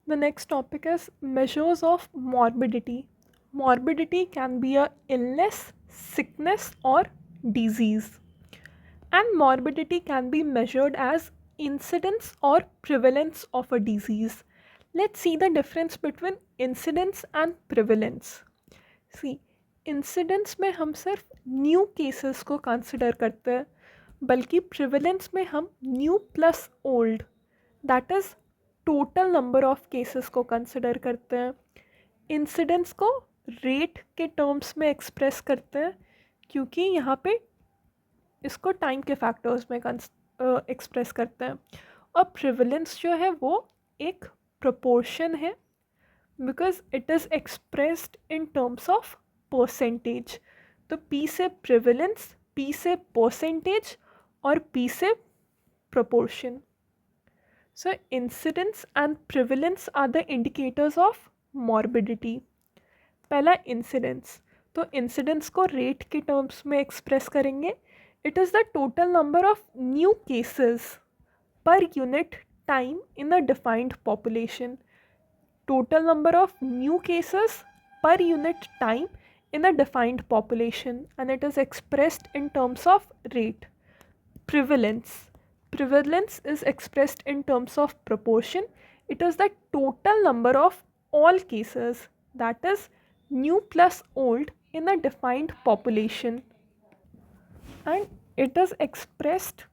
The next topic is measures of morbidity. Morbidity can be a illness, sickness, or disease. And morbidity can be measured as incidence or prevalence of a disease. Let's see the difference between incidence and prevalence. See, incidence में हम सिर्फ new cases को consider करते हैं, बल्कि prevalence में हम new plus old, that is total number of cases को कंसिडर करते हैं. इंसिडेंस को रेट के टर्म्स में एक्सप्रेस करते हैं, क्योंकि यहाँ पे इसको टाइम के फैक्टर्स में एक्सप्रेस करते हैं. और प्रिवेलेंस जो है वो एक प्रोपोर्शन है, because it is expressed in terms of percentage. तो पी से प्रिवेलेंस, पी से परसेंटेज और पी से proportion. So incidence and prevalence are the indicators of morbidity. पहला इंसिडेंस, तो इंसिडेंस को रेट के टर्म्स में एक्सप्रेस करेंगे. It is the total number of new cases per unit time in a defined population. Total number of new cases per unit time in a defined population, and it is expressed in terms of rate. Prevalence is expressed in terms of proportion. It is the total number of all cases, that is new plus old, in a defined population, and it is expressed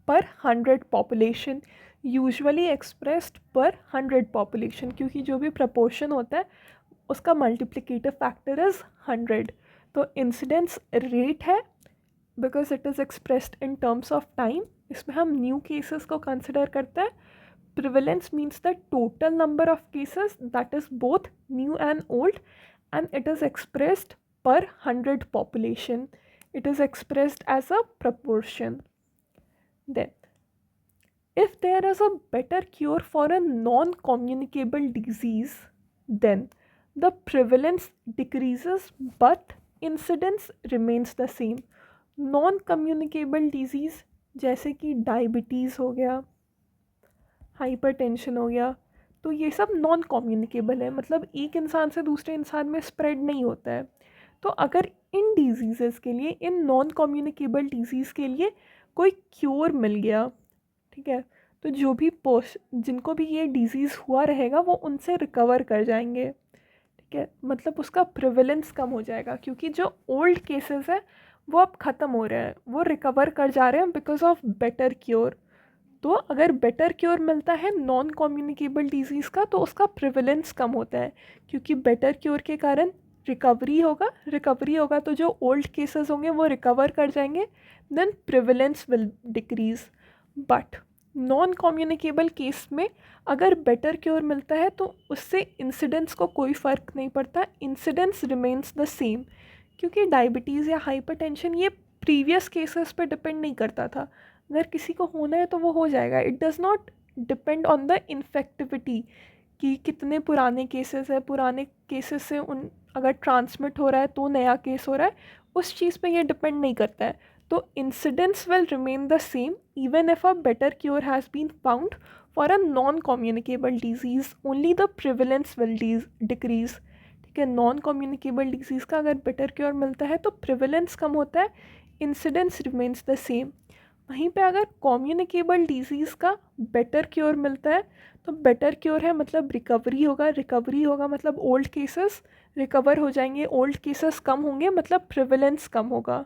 per 100 population, usually expressed per 100 population, क्योंकि जो भी proportion होता है उसका multiplicative factor is 100. तो incidence rate है because it is expressed in terms of time. इसमें हम न्यू केसेस को कंसिडर करते हैं. Prevalence means the total number of cases, that is both new and old, and it is expressed per 100 population. It is expressed as a proportion. Then, if there is a better cure for a non-communicable disease, then the prevalence decreases but incidence remains the same. Non-communicable disease जैसे कि diabetes हो गया, hypertension हो गया, तो ये सब non communicable है, मतलब एक इंसान से दूसरे इंसान में स्प्रेड नहीं होता है. तो अगर इन डिजीज़ के लिए, इन नॉन कम्युनिकेबल डिजीज़ के लिए कोई क्योर मिल गया, ठीक है, तो जो भी जिनको भी ये डिजीज़ हुआ रहेगा वो उनसे रिकवर कर जाएंगे. ठीक है, मतलब उसका प्रिवेलेंस कम हो जाएगा, क्योंकि जो ओल्ड केसेस है वो अब ख़त्म हो रहे हैं, वो रिकवर कर जा रहे हैं बिकॉज ऑफ बेटर क्योर. तो अगर बेटर क्योर मिलता है नॉन कम्युनिकेबल डिजीज़ का, तो उसका प्रिवेलेंस कम होता है, क्योंकि बेटर क्योर के कारण रिकवरी होगा तो जो ओल्ड केसेस होंगे वो रिकवर कर जाएंगे, then prevalence will decrease. But non communicable case में अगर बेटर क्योर मिलता है तो उससे इंसिडेंस को कोई फ़र्क नहीं पड़ता, इंसिडेंस रिमेंस द सेम, क्योंकि डायबिटीज़ या हाइपरटेंशन ये प्रीवियस केसेस पे डिपेंड नहीं करता था. अगर किसी को होना है तो वो हो जाएगा. It does not depend on the infectivity कि कितने पुराने केसेस है, पुराने केसेस से उन अगर ट्रांसमिट हो रहा है तो नया केस हो रहा है, उस चीज़ पे ये डिपेंड नहीं करता है. तो incidence will remain the same even if a better cure has been found for a non communicable disease, only the prevalence will decrease. ठीक है, नॉन कम्युनिकेबल डिजीज़ का अगर बेटर क्योर मिलता है तो प्रिवेलेंस कम होता है, इंसिडेंस रिमेन्स द सेम. वहीं पे अगर कम्युनिकेबल डिजीज़ का बेटर क्योर मिलता है तो बेटर क्योर है मतलब रिकवरी होगा मतलब ओल्ड केसेस रिकवर हो जाएंगे, ओल्ड केसेस कम होंगे मतलब प्रिवेलेंस कम होगा.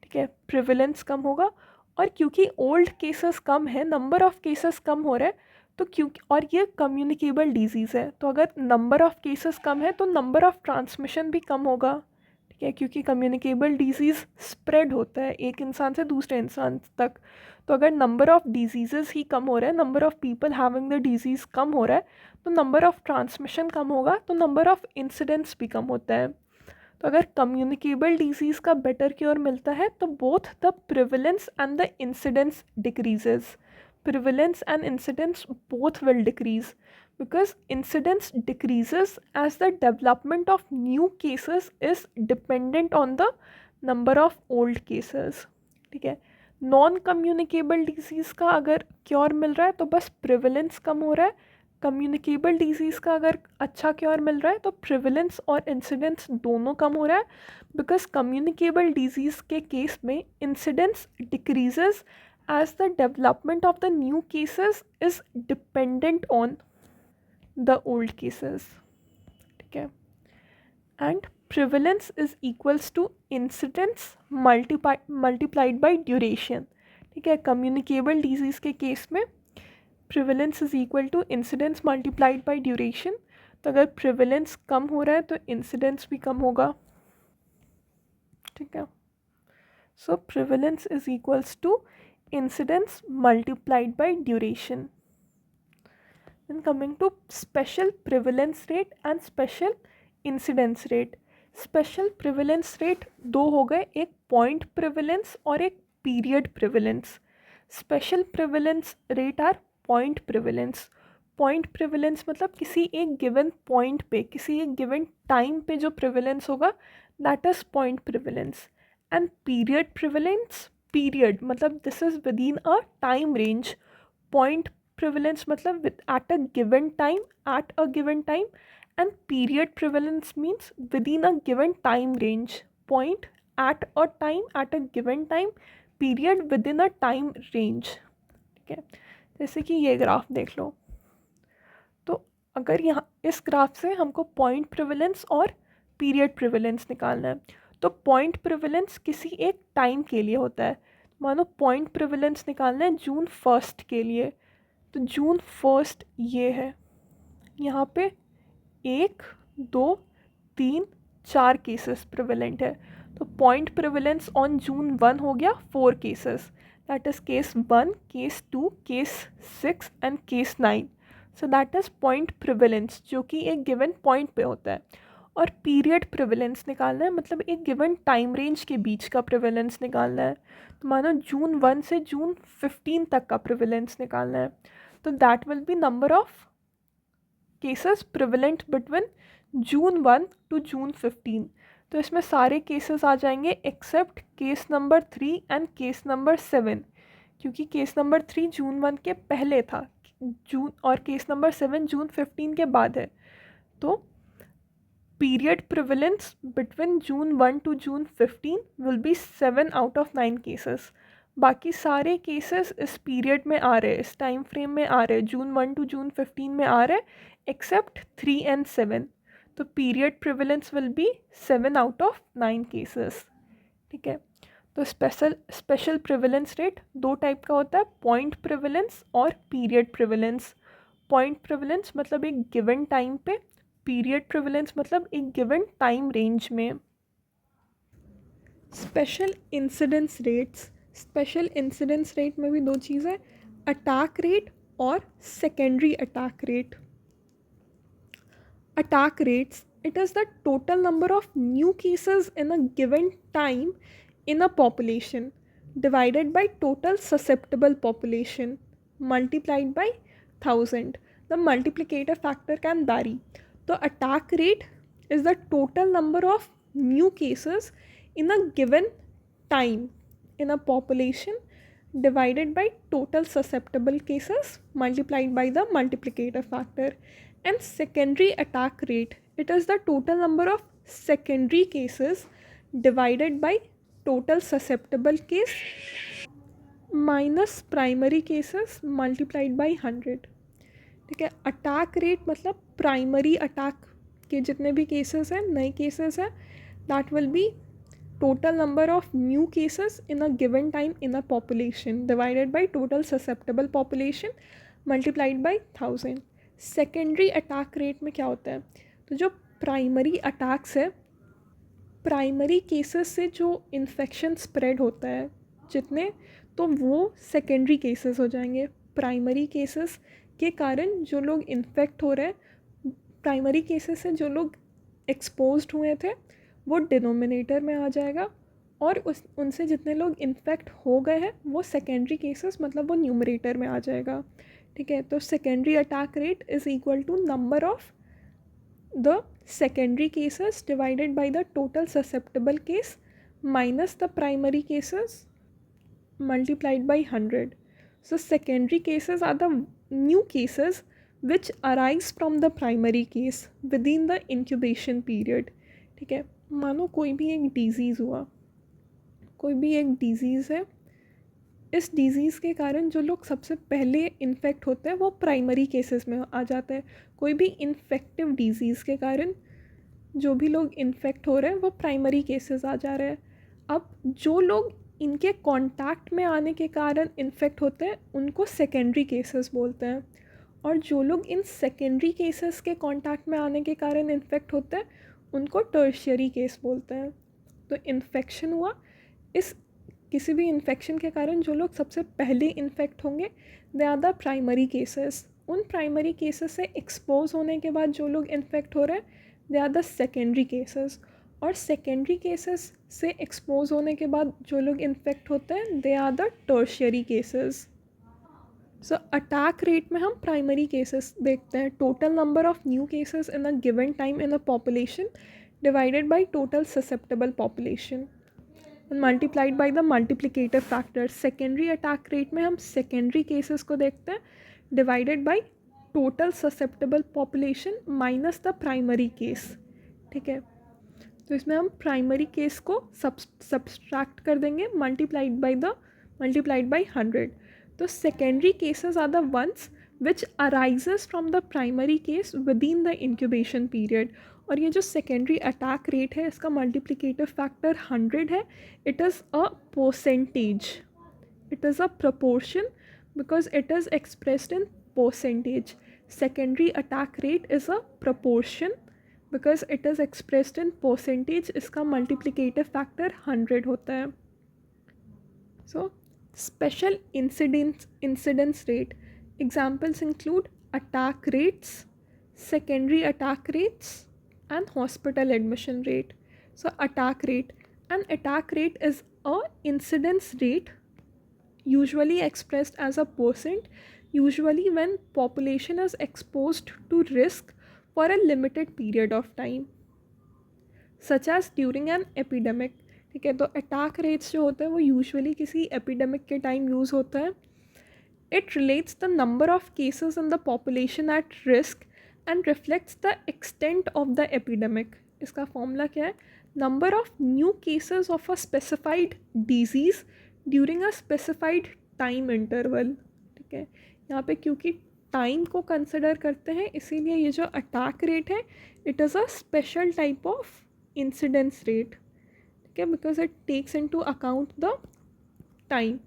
ठीक है, प्रिवेलेंस कम होगा. और क्योंकि ओल्ड केसेस कम है, नंबर ऑफ़ केसेस कम हो रहे हैं, तो क्योंकि और ये कम्युनिकेबल डिजीज़ है, तो अगर नंबर ऑफ़ केसेस कम है तो नंबर ऑफ़ ट्रांसमिशन भी कम होगा. ठीक है, क्योंकि कम्युनिकेबल डिजीज़ स्प्रेड होता है एक इंसान से दूसरे इंसान तक. तो अगर नंबर ऑफ़ डिजीज़ ही कम हो रहा है, number of people having the disease कम हो रहा है, तो नंबर ऑफ़ ट्रांसमिशन कम होगा, तो नंबर ऑफ़ इंसिडेंट्स भी कम होता है. तो अगर कम्युनिकेबल डिजीज़ का बेटर क्योर मिलता है तो both the prevalence and the incidence decreases. Prevalence and incidence both will decrease because incidence decreases as the development of new cases is dependent on the number of old cases. ठीक है, non communicable disease का अगर cure मिल रहा है तो बस prevalence कम हो रहा है, कम्युनिकेबल डिजीज़ का अगर अच्छा क्योर मिल रहा है तो प्रिवलेंस और इंसिडेंस दोनों कम हो रहा है, बिकॉज कम्युनिकेबल डिजीज़ के केस में incidence decreases as the development of the new cases is dependent on the old cases, ठीक है। And prevalence is equals to incidence multiplied by duration, ठीक है। कम्युनिकेबल डिजीज़ के केस में prevalence is equal to incidence multiplied by duration, तो अगर prevalence कम हो रहा है तो इंसिडेंस भी कम होगा, ठीक है। So prevalence is equals to incidence multiplied by duration. Then coming to special prevalence rate and special incidence rate. Special prevalence rate दो हो गए, एक पॉइंट प्रिवलेंस और एक period prevalence. Special prevalence rate are point prevalence. Point prevalence मतलब किसी एक given point पे, किसी एक गिवन टाइम पे जो प्रिवलेंस होगा, that is point prevalence. And period prevalence, period मतलब this is within a time range. Point prevalence मतलब at a given time, and period prevalence means within a given time range. Point at a time, at a given time, period within a time range, ठीक है। जैसे कि ये graph देख लो, तो अगर यहाँ इस ग्राफ से हमको पॉइंट प्रिवलेंस और पीरियड प्रिवलेंस निकालना है, तो पॉइंट प्रिवलेंस किसी एक टाइम के लिए होता है। मानो पॉइंट प्रिवलेंस निकालना है जून 1 के लिए, तो जून 1 ये है, यहाँ पे 1 2 3 4 केसेस प्रिवेलेंट है, तो पॉइंट प्रिवेलेंस ऑन जून 1 हो गया 4 cases, that is case 1, case 2, case 6 and case 9। So that is point prevalence जो कि एक गिवन पॉइंट पे होता है। और पीरियड प्रिवेलेंस निकालना है, मतलब एक गिवन टाइम रेंज के बीच का प्रिवेलेंस निकालना है। तो मानो जून 1 से जून 15 तक का प्रिवेलेंस निकालना है, तो that will be number of cases prevalent between June 1 to June 15। तो इसमें सारे केसेस आ जाएंगे except case number 3 and case number 7, क्योंकि केस नंबर 3 जून 1 के पहले था जून, और केस नंबर 7 जून 15 के बाद है। तो period prevalence between June 1 to June 15 will be 7 out of 9 cases. बाकी सारे केसेस इस पीरियड में आ रहे हैं, इस टाइम फ्रेम में आ रहे हैं, जून 1 टू जून 15 में आ रहे हैं, एक्सेप्ट 3 एंड 7। तो period prevalence will be 7 out of 9 cases, ठीक है। तो स्पेशल प्रिवेलेंस रेट दो टाइप का होता है, पॉइंट प्रिवेलेंस और पीरियड प्रिवेलेंस। पॉइंट प्रिवेलेंस मतलब एक गिवन टाइम पे, पीरियड प्रिवेलेंस मतलब एक गिवन टाइम रेंज में। Special incidence rates, special incidence rate में भी दो चीज़ है, अटैक रेट और secondary attack rate. Attack rates, it is the total number of new cases in a given time in a population divided by total susceptible population multiplied by 1000. The multiplicator factor can vary. The attack rate is the total number of new cases in a given time in a population divided by total susceptible cases multiplied by the multiplicator factor. And secondary attack rate, it is the total number of secondary cases divided by total susceptible case minus primary cases multiplied by 100, ठीक है। Attack rate मतलब primary attack के जितने भी cases हैं, नए cases हैं, that will B total number of new cases in a given time in a population divided by total susceptible population multiplied by 1000. Secondary attack rate में क्या होता है, तो जो प्राइमरी अटैक्स है, प्राइमरी केसेस से जो इन्फेक्शन स्प्रेड होता है जितने, तो वो सेकेंडरी केसेस हो जाएंगे। प्राइमरी केसेस के कारण जो लोग इन्फेक्ट हो रहे हैं, प्राइमरी केसेस से जो लोग एक्सपोज्ड हुए थे, वो डिनोमिनेटर में आ जाएगा, और उनसे जितने लोग इन्फेक्ट हो गए हैं वो सेकेंडरी केसेस मतलब वो न्यूमरेटर में आ जाएगा, ठीक है। तो secondary attack rate is equal to number of the secondary cases divided by the total susceptible case minus the primary cases multiplied by 100. So secondary cases are the new cases which arise from the primary case within the incubation period. ठीक है, मानो कोई भी एक disease हुआ, कोई भी एक डिजीज़ है, इस डिज़ीज़ के कारण जो लोग सबसे पहले इन्फेक्ट होते हैं वो प्राइमरी केसेस में आ जाते हैं। कोई भी इन्फेक्टिव डिज़ीज़ के कारण जो भी लोग इन्फेक्ट हो रहे हैं वो प्राइमरी केसेस आ जा रहे हैं। अब जो लोग इनके कांटेक्ट में आने के कारण इन्फेक्ट होते हैं उनको सेकेंडरी केसेस बोलते हैं, और जो लोग इन सेकेंडरी केसेस के कांटेक्ट में आने के कारण इन्फेक्ट होते हैं उनको टर्शियरी केस बोलते हैं। तो इन्फेक्शन हुआ, इस किसी भी इन्फेक्शन के कारण जो लोग सबसे पहले इन्फेक्ट होंगे they are the primary cases. उन प्राइमरी केसेस से एक्सपोज होने के बाद जो लोग इन्फेक्ट हो रहे हैं they are the secondary cases, और सेकेंडरी केसेस से एक्सपोज होने के बाद जो लोग इन्फेक्ट होते हैं they are the tertiary cases. So attack rate में हम प्राइमरी केसेस देखते हैं, total number of new cases in a given time in a population divided by total susceptible population and multiplied by the multiplicative factor। Secondary attack rate में हम secondary cases को देखते हैं divided by total susceptible population minus the primary case. ठीक है, तो इसमें हम प्राइमरी केस को सब्सट्रैक्ट कर देंगे मल्टीप्लाइड बाय 100। तो secondary cases are the ones which arises from the primary case within the incubation period. और ये जो सेकेंडरी अटैक रेट है इसका मल्टीप्लिकेटिव फैक्टर 100 है। It is a percentage, it is a proportion because it is expressed in percentage। secondary attack rate is a proportion because it is expressed in percentage। इसका multiplicative factor 100 होता है। so special incidence rate examples include attack rates, secondary attack rates and hospital admission rate। so attack rate, an attack rate is a incidence rate usually expressed as a percent, usually when population is exposed to risk for a limited period of time such as during an epidemic। ठीक है, तो attack rates जो होते हैं वो usually किसी epidemic के time use होता है। It relates the number of cases in the population at risk and reflects the extent of the epidemic. इसका फॉर्मूला क्या है, number of new cases of a specified disease during a specified time interval. ठीक है, यहाँ पे क्योंकि time को consider करते हैं इसीलिए ये जो अटैक रेट है it is a special type of incidence rate. ठीक है, because it takes into account the time.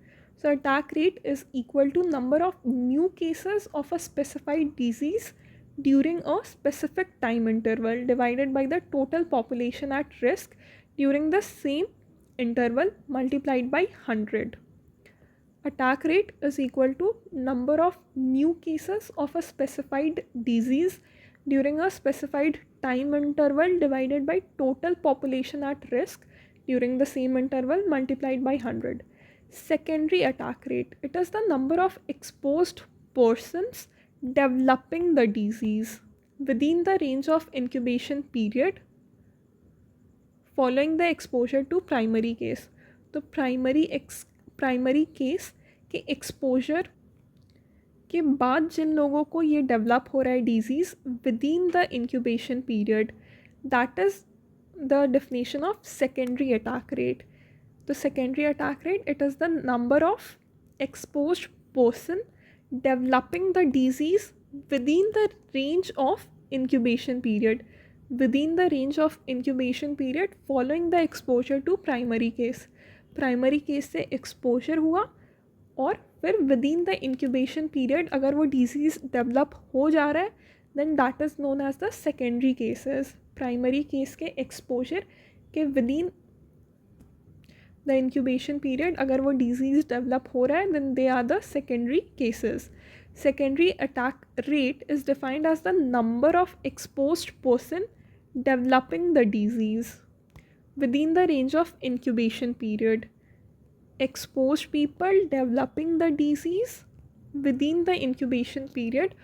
So attack rate is equal to number of new cases of a specified disease during a specific time interval divided by the total population at risk during the same interval multiplied by 100। Attack rate is equal to number of new cases of a specified disease during a specified time interval divided by total population at risk during the same interval multiplied by 100। Secondary attack rate, it is the number of exposed persons developing the disease within the range of incubation period following the exposure to primary case। तो primary case के exposure के बाद जिन लोगों को ये develop हो रहा है disease within the incubation period, that is the definition of secondary attack rate. तो secondary attack rate it is the number of exposed person developing the disease within the range of incubation period, within the range of incubation period following the exposure to primary case। Primary case से exposure हुआ और फिर within the incubation period अगर वो disease develop हो जा रहा है then that is known as the secondary cases। Primary case के एक्सपोजर के within the incubation period अगर वो disease develop हो रहा है then they are the secondary cases। Secondary attack rate is defined as the number of exposed person developing the disease within the range of incubation period। Exposed people developing the disease within the incubation period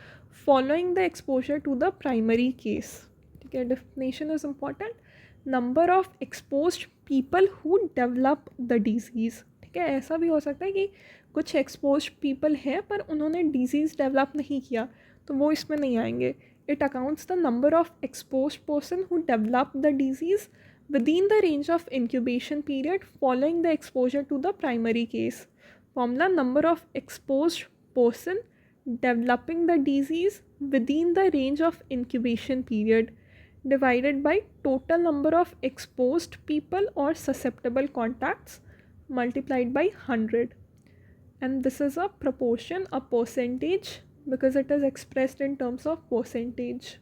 following the exposure to the primary case। ठीक है, definition is important, number of exposed people who develop the disease. ठीक है, ऐसा भी हो सकता है कि कुछ एक्सपोज्ड पीपल हैं पर उन्होंने डिजीज़ डेवलप नहीं किया, तो वो इसमें नहीं आएंगे. It accounts the number of exposed person who developed the disease within the range of incubation period following the exposure to the primary case. Formula: number of exposed person developing the disease within the range of incubation period divided by total number of exposed people or susceptible contacts multiplied by 100. And this is a proportion, a percentage, because it is expressed in terms of percentage.